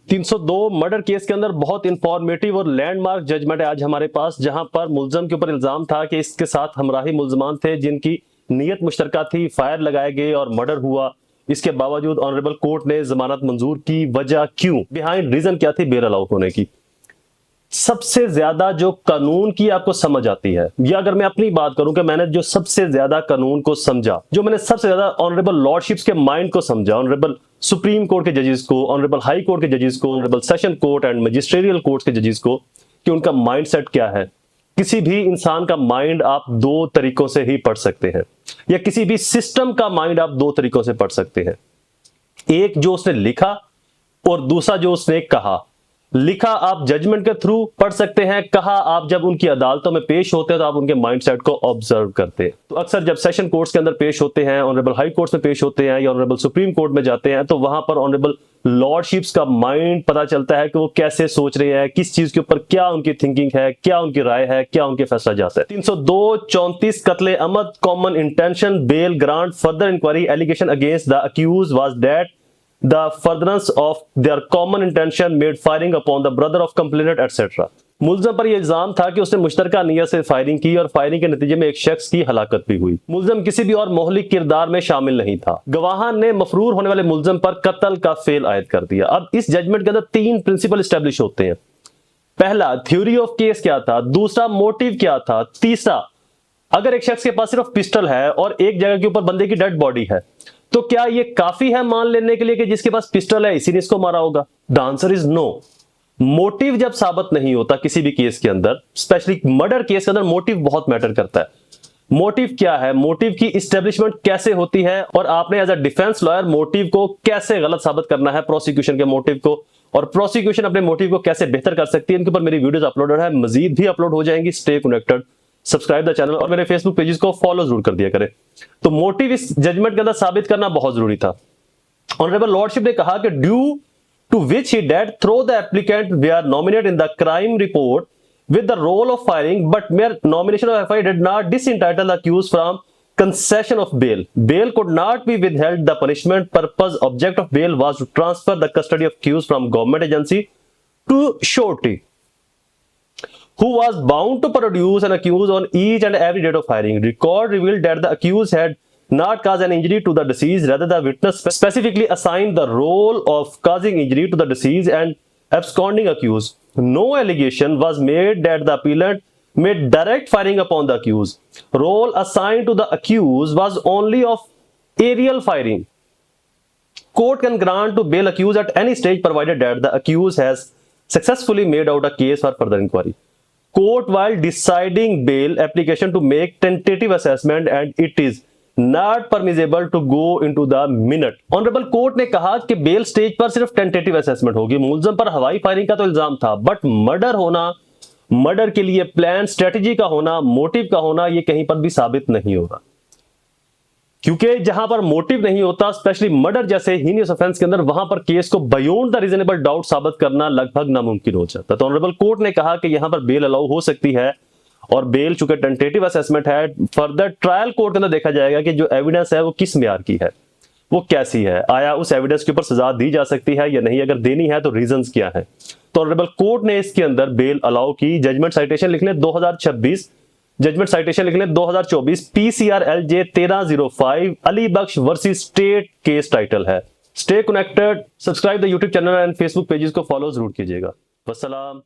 302 murder case के अंदर बहुत इंफॉर्मेटिव और लैंडमार्क जजमेंट है आज हमारे पास, जहां पर मुलजम के ऊपर इल्जाम था कि इसके साथ हमराही मुलजमान थे जिनकी नीयत मुश्तरका थी, फायर लगाए गए और मर्डर हुआ। इसके बावजूद ऑनरेबल कोर्ट ने जमानत मंजूर की। वजह क्यों, बिहाइंड रीजन क्या थी बेल अलाउ होने की? सबसे ज्यादा जो कानून की आपको समझ आती है, या अगर मैं अपनी बात करूं कि मैंने जो सबसे ज्यादा कानून को समझा, जो मैंने सबसे ज्यादा ऑनरेबल लॉर्डशिप्स के माइंड को समझा, ऑनरेबल सुप्रीम कोर्ट के जजेस को, ऑनरेबल हाई कोर्ट के जजेस को, honourable session court and magisterial court के जजेस को, कि उनका माइंडसेट क्या है। किसी भी इंसान का माइंड आप दो तरीकों से ही पढ़ सकते हैं, या किसी भी सिस्टम का माइंड आप दो तरीकों से पढ़ सकते हैं। एक जो उसने लिखा और दूसरा जो उसने कहा। लिखा आप जजमेंट के थ्रू पढ़ सकते हैं, कहा आप जब उनकी अदालतों में पेश होते हैं तो आप उनके माइंडसेट को ऑब्जर्व करते हैं। तो अक्सर जब सेशन कोर्ट्स के अंदर पेश होते हैं, ऑनरेबल हाई कोर्ट्स में पेश होते हैं या ऑनरेबल सुप्रीम कोर्ट में जाते हैं, तो वहां पर ऑनरेबल लॉर्डशिप्स का माइंड पता चलता है कि वो कैसे सोच रहे हैं, किस चीज के ऊपर क्या उनकी थिंकिंग है, क्या उनकी राय है, क्या उनके फैसला जाता है। 302 34 कत्ले अमद common intention bail grant further inquiry allegation against the accuse was that the furtherance of their common intention made firing upon the brother of complainant etc. मुलजम पर यह इल्जाम था कि उसने मुश्तरका नियत से फायरिंग की और फायरिंग के नतीजे में एक शख्स की हलाकत भी हुई। मुलजम किसी भी और मोहलिक किरदार में शामिल नहीं था। गवाहान ने मफरूर होने वाले मुलजम पर कत्ल का फेल आयद कर दिया। अब इस जजमेंट के अंदर तीन प्रिंसिपल स्टैब्लिश होते हैं। पहला, थ्योरी ऑफ केस क्या था, दूसरा मोटिव क्या था, तीसरा अगर एक शख्स के पास सिर्फ पिस्टल है और एक जगह के ऊपर बंदे की डेड बॉडी है तो क्या यह काफी है मान लेने के लिए कि जिसके पास पिस्टल है इसी ने इसको मारा होगा? The answer is no. Motive जब साबित नहीं होता किसी भी केस के अंदर, स्पेशली मर्डर केस के अंदर मोटिव बहुत मैटर करता है। मोटिव क्या है, मोटिव की एस्टेब्लिशमेंट कैसे होती है, और आपने as a defence lawyer motive को कैसे गलत साबित करना है, प्रोसिक्यूशन के मोटिव को, और प्रोसिक्यूशन अपने मोटिव को कैसे बेहतर कर सकती है। इनके ऊपर मेरी वीडियोस अपलोडेड है, मजीद भी अपलोड हो जाएंगी। Stay connected, subscribe the channel और मेरे फेसबुक पेजेस को फॉलो जरूर कर दिया करें। तो मोटिव इस जजमेंट के अंदर साबित करना बहुत जरूरी था। ऑनरेबल लॉर्डशिप ने कहा कि due to which he dead through the applicant we are nominate in the crime report with the role of firing, but mere nomination of FIR did not disentitle the accused from concession of bail. Bail could not be withheld. The punishment purpose object of bail was to transfer the custody of accused from government agency to surety, who was bound to produce an accused on each and every date of firing. Record revealed that the accused had not caused an injury to the deceased. Rather, the witness specifically assigned the role of causing injury to the deceased and absconding accused. No allegation was made that the appellant made direct firing upon the accused. Role assigned to the accused was only of aerial firing. Court can grant to bail accused at any stage provided that the accused has successfully made out a case for further inquiry. Court, while deciding bail application, to make tentative assessment and it is not permissible to go into the minute. Honourable court ने कहा कि bell stage पर सिर्फ tentative assessment होगी। मुलजम पर हवाई firing का तो इल्जाम था, बट मर्डर होना, मर्डर के लिए प्लान स्ट्रेटेजी का होना, मोटिव का होना, यह कहीं पर भी साबित नहीं होगा। क्योंकि जहां पर मोटिव नहीं होता, स्पेशली मर्डर जैसे हीनियस ऑफेंस के अंदर, वहां पर केस को बियॉन्ड द रीजनेबल डाउट साबित करना लगभग नामुमकिन हो जाता। तो ऑनरेबल कोर्ट ने कहा कि यहां पर बेल अलाउ हो सकती है, और बेल चूंकि टेंटेटिव असेसमेंट है, फर्दर ट्रायल कोर्ट के अंदर देखा जाएगा कि जो एविडेंस है वो किस मेयार की है, वो कैसी है, आया उस एविडेंस के ऊपर सजा दी जा सकती है या नहीं, अगर देनी है तो रीजंस क्या है। तो ऑनरेबल कोर्ट ने इसके अंदर बेल अलाउ की। जजमेंट साइटेशन लिख लें 2026, जजमेंट साइटेशन लिख लें 2024, PCR LJ 1305 अली बख्श वर्सेस स्टेट केस टाइटल है। Stay connected, subscribe the YouTube channel and Facebook pages को फॉलो जरूर कीजिएगा। वस्सलाम।